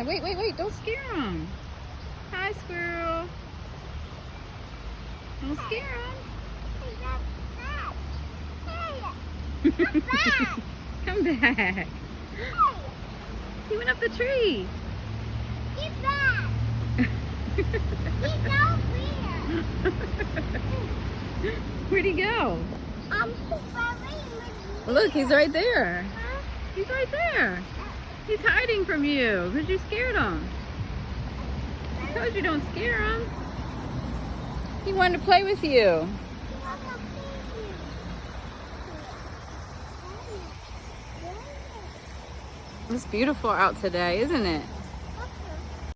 Wait, wait, wait. Don't scare him. Hi, squirrel. Don't scare him. Come back. He went up the tree. Get back. He's over here. Where'd he go? Huh? Look, he's right there. He's right there. He's hiding from you because you scared him. I told you don't scare him. He wanted to play with you. It's beautiful out today, isn't it?